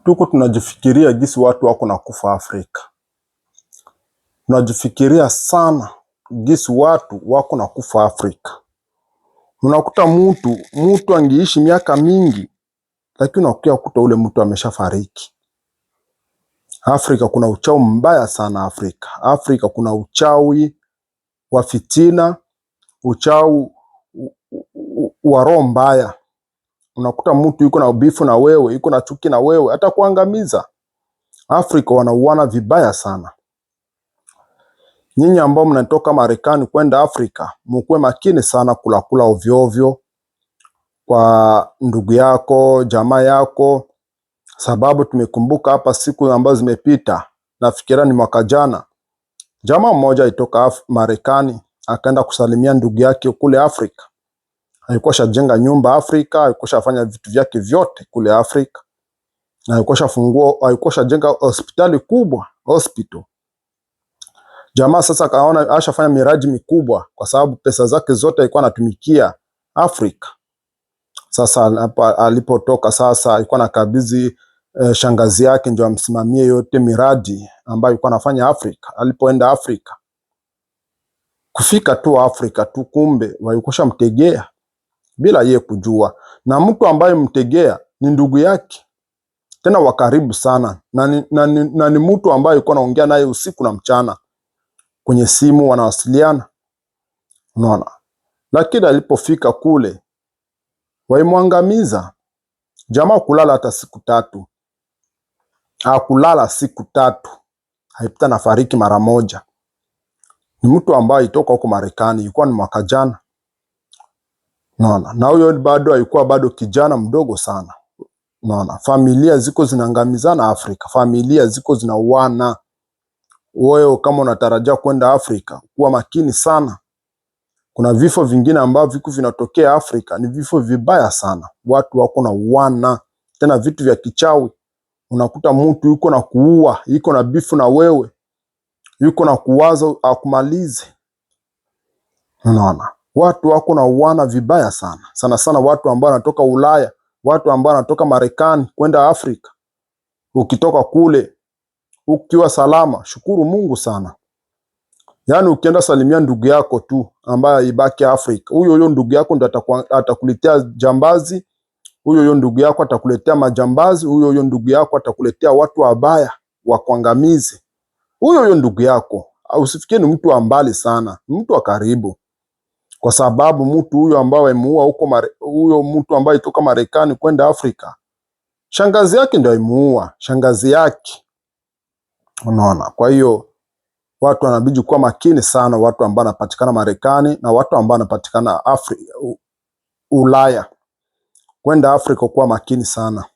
Tuko tunajifikiria jinsi watu wako na kufa Afrika. Tunajifikiria sana jinsi watu wako na kufa Afrika. Unakuta mtu angeishi miaka mingi, lakini unakuja kukuta ule mtu ameshafariki. Afrika kuna uchawi mbaya sana Afrika. Afrika kuna uchawi wa fitina, uchawi wa roho mbaya. Unakuta mtu yuko na ubifu na wewe, yuko na chuki na wewe, hata kuangamiza. Afrika wanauana vibaya sana. Nyinyi ambao mnatoka Marekani kwenda Afrika, mkuwe makini sana kula ovyo ovyo kwa ndugu yako, jamaa yako, sababu tumekumbuka hapa siku ambazo zimepita, nafikiria ni mwaka jana. Jamaa mmoja alitoka Marekani akaenda kusalimia ndugu yake kule Afrika. Alikuwa shajenga nyumba Afrika, alikuwa shafanya vitu vyake vyote kule Afrika. Na alikuwa shajenga hospitali kubwa, hospital. Jamaa sasa kaona ashafanya miradi mikubwa kwa sababu pesa zake zote alikuwa anatumikia Afrika. Sasa alipotoka sasa alikuwa anakabidhi shangazi yake ndio amsimamie yote miradi ambayo alikuwa anafanya Afrika. Alipoenda Afrika, kufika tu Afrika tu, kumbe walikuwa mtegea bila yeye kujua. Na mtu ambaye mtegea ni ndugu yake, tena wa karibu sana, na ni mtu ambaye alikuwa anaongea naye usiku na mchana kwenye simu, wanawasiliana. Unaona? Lakini alipofika kule waimwangamiza. Jamaa kulala hata siku 3. Hakulala siku 3. Haipita na fariki mara moja. Ni mtu ambaye itoka huko Marekani, ilikuwa ni mwaka jana. Unaona? Na huyo bado alikuwa bado kijana mdogo sana. Unaona? Familia ziko zinaangamizana Afrika. Familia ziko zinauana. Wewe kama unatarajia kwenda Afrika, kuwa makini sana. Kuna vifo vingine ambavyo vinatokea Afrika, ni vifo vibaya sana. Watu wako na uana, tena vitu vya kichawi. Unakuta mtu yuko na kuua, yuko na bifu na wewe, yuko na kuwaza akumalize. Unaona? Watu wako na uana vibaya sana. Sana sana watu ambao wanatoka Ulaya, watu ambao wanatoka Marekani kwenda Afrika. Ukitoka kule ukiwa salama, shukuru Mungu sana. Yaani ukienda salimia ndugu yako tu ambaye ibaki Afrika, huyo ndugu yako ndo atakuletea jambazi, huyo ndugu yako atakuletea majambazi, huyo ndugu yako atakuletea watu wabaya wa kuangamizi. Huyo ndugu yako, usifikie ni mtu wa mbali sana, mtu wa karibu. Kwa sababu mtu huyo ambaye amemuua huyo mtu ambaye toka Marekani kwenda Afrika, shangazi yake ndio amemuua, shangazi yake. Unaona? Kwa hiyo watu wanabidi kuwa makini sana, watu ambao wanapatikana Marekani na watu ambao wanapatikana Ulaya. Kwenda Afrika kuwa makini sana.